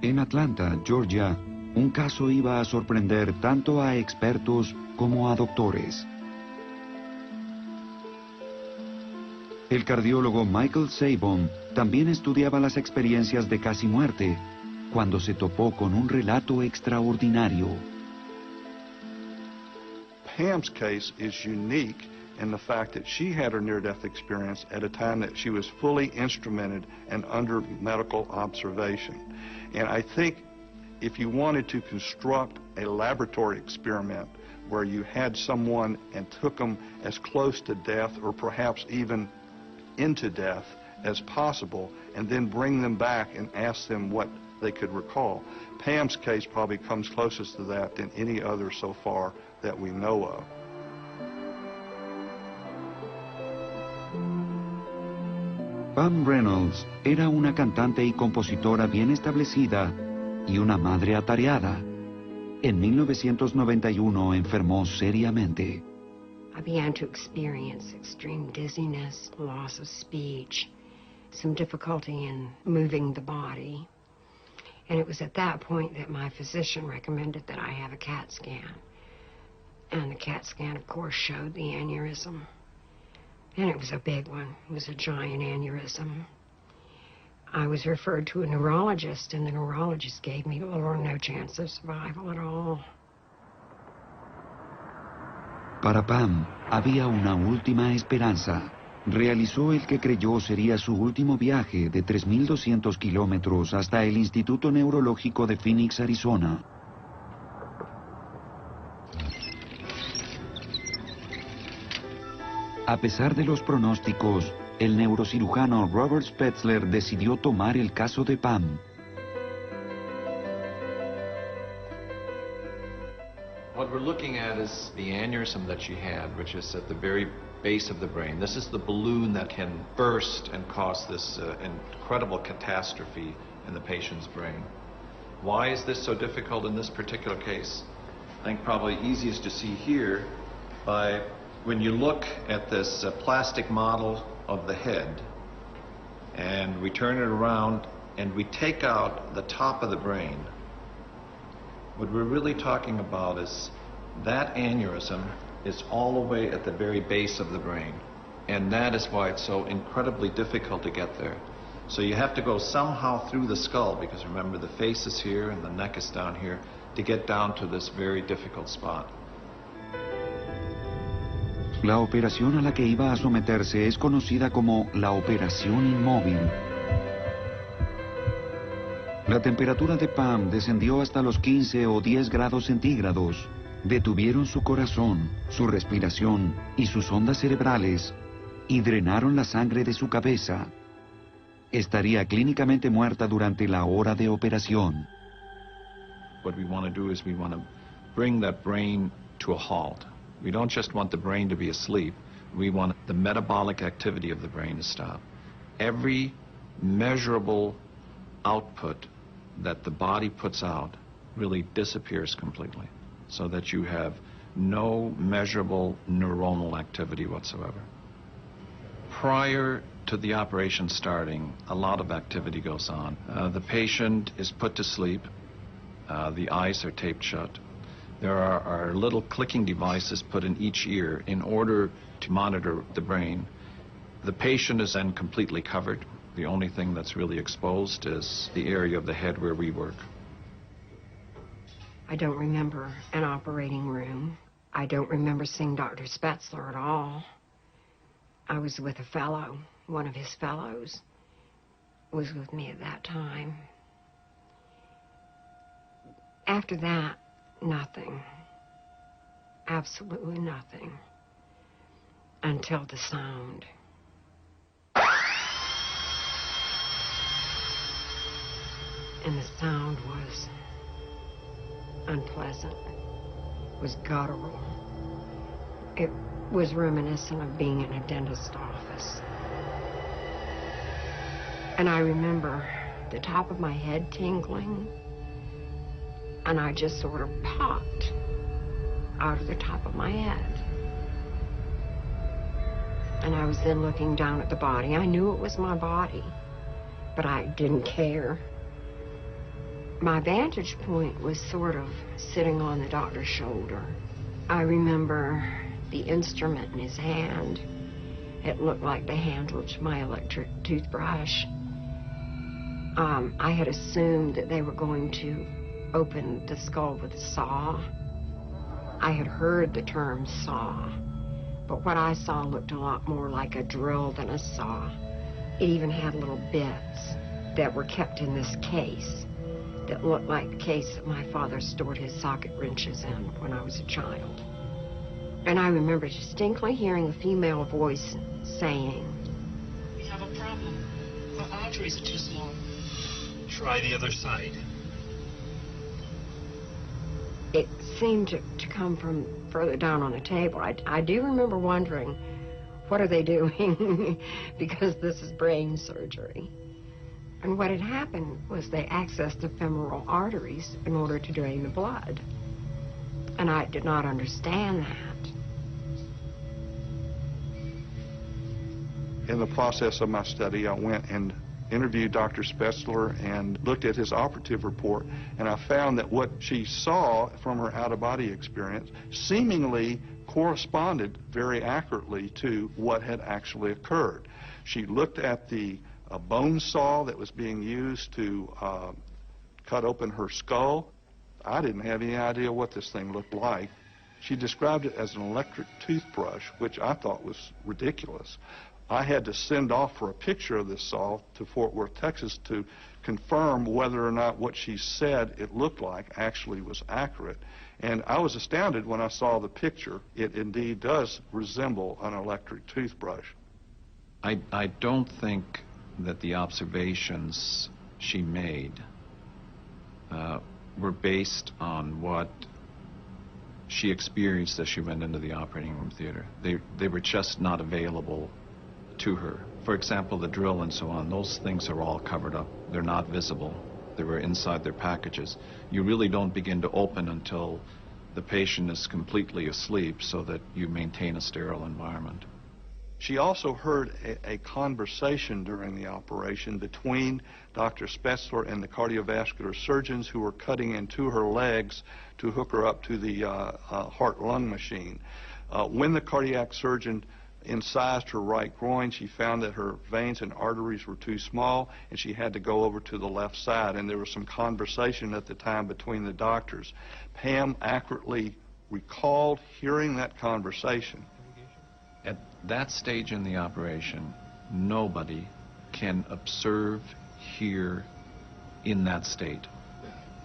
En Atlanta, Georgia, un caso iba a sorprender tanto a expertos como a doctores. El cardiólogo Michael Sabon también estudiaba las experiencias de casi muerte cuando se topó con un relato extraordinario. Pam's case is unique in the fact that she had her near-death experience at a time that she was fully instrumented and under medical observation. And I think if you wanted to construct a laboratory experiment where you had someone and took them as close to death or perhaps even into death as possible and then bring them back and ask them what they could recall, Pam's case probably comes closest to that than any other so far that we know of. Pam Reynolds era una cantante y compositora bien establecida y una madre atareada. En 1991 enfermó seriamente. I began to experience extreme dizziness, loss of speech, some difficulty in moving the body. And it was at that point that my physician recommended that I have a CAT scan. And the CAT scan, of course, showed the aneurysm. And it was a big one. It was a giant aneurysm. I was referred to a neurologist, and the neurologist gave me little or no chance of survival at all. Para Pam, había una última esperanza. Realizó el que creyó sería su último viaje de 3.200 kilómetros hasta el Instituto Neurológico de Phoenix, Arizona. A pesar de los pronósticos, el neurocirujano Robert Spetzler decidió tomar el caso de Pam. What we're looking at is the aneurysm that she had, which is at the very base of the brain. This is the balloon that can burst and cause this incredible catastrophe in the patient's brain. Why is this so difficult in this particular case? I think probably easiest to see here by when you look at this plastic model of the head and we turn it around and we take out the top of the brain. What we're really talking about is that aneurysm is all the way at the very base of the brain. And that is why it's so incredibly difficult to get there. So you have to go somehow through the skull, because remember the face is here and the neck is down here, to get down to this very difficult spot. La operación a la que iba a someterse es conocida como la operación inmóvil. La temperatura de Pam descendió hasta los 15 o 10 grados centígrados. Detuvieron su corazón, su respiración y sus ondas cerebrales y drenaron la sangre de su cabeza. Estaría clínicamente muerta durante la hora de operación. What we want to do is we want to bring that brain to a halt. We don't just want the brain to be asleep. We want the metabolic activity of the brain to stop. Every measurable output that the body puts out really disappears completely, so that you have no measurable neuronal activity whatsoever. Prior to the operation starting, a lot of activity goes on. The patient is put to sleep. The eyes are taped shut. There are little clicking devices put in each ear in order to monitor the brain. The patient is then completely covered. The only thing that's really exposed is the area of the head where we work. I don't remember an operating room. I don't remember seeing Dr. Spetzler at all. I was with a fellow. One of his fellows was with me at that time. After that, nothing. Absolutely nothing. Until the sound. And the sound was unpleasant, was guttural. It was reminiscent of being in a dentist's office. And I remember the top of my head tingling, and I just sort of popped out of the top of my head. And I was then looking down at the body. I knew it was my body, but I didn't care. My vantage point was sort of sitting on the doctor's shoulder. I remember the instrument in his hand. It looked like the handle to my electric toothbrush. I had assumed that they were going to open the skull with a saw. I had heard the term saw, but what I saw looked a lot more like a drill than a saw. It even had little bits that were kept in this case that looked like the case that my father stored his socket wrenches in when I was a child. And I remember distinctly hearing a female voice saying, "We have a problem. The arteries are too small. Try the other side." It seemed to come from further down on the table. I do remember wondering, what are they doing? Because this is brain surgery. And what had happened was they accessed the femoral arteries in order to drain the blood. And I did not understand that. In the process of my study, I went and interviewed Dr. Spetzler and looked at his operative report, and I found that what she saw from her out-of-body experience seemingly corresponded very accurately to what had actually occurred. She looked at the bone saw that was being used to cut open her skull. I didn't have any idea what this thing looked like. She described it as an electric toothbrush, which I thought was ridiculous. I had to send off for a picture of this saw to Fort Worth, Texas, to confirm whether or not what she said it looked like actually was accurate. And I was astounded when I saw the picture. It indeed does resemble an electric toothbrush. I don't think that the observations she made were based on what she experienced as she went into the operating room theater. They were just not available to her. For example, the drill and so on, those things are all covered up. They're not visible. They were inside their packages. You really don't begin to open until the patient is completely asleep so that you maintain a sterile environment. She also heard a conversation during the operation between Dr. Spetzler and the cardiovascular surgeons who were cutting into her legs to hook her up to the heart-lung machine. When the cardiac surgeon incised her right groin, she found that her veins and arteries were too small, and she had to go over to the left side. And there was some conversation at the time between the doctors. Pam accurately recalled hearing that conversation. At that stage in the operation, nobody can observe, hear in that state.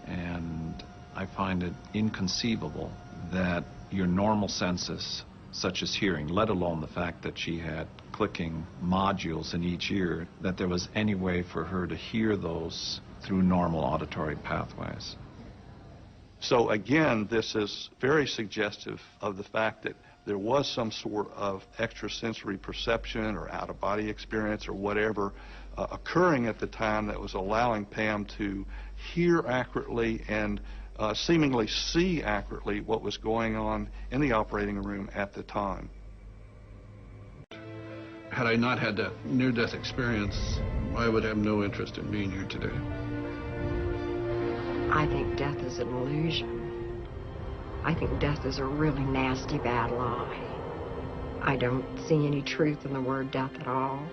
And I find it inconceivable that your normal senses, such as hearing, let alone the fact that she had clicking modules in each ear, that there was any way for her to hear those through normal auditory pathways. So again, this is very suggestive of the fact that there was some sort of extrasensory perception or out-of-body experience or whatever occurring at the time that was allowing Pam to hear accurately and seemingly see accurately what was going on in the operating room at the time. Had I not had that near-death experience, I would have no interest in being here today. I think death is an illusion. I think death is a really nasty, bad lie. I don't see any truth in the word death at all.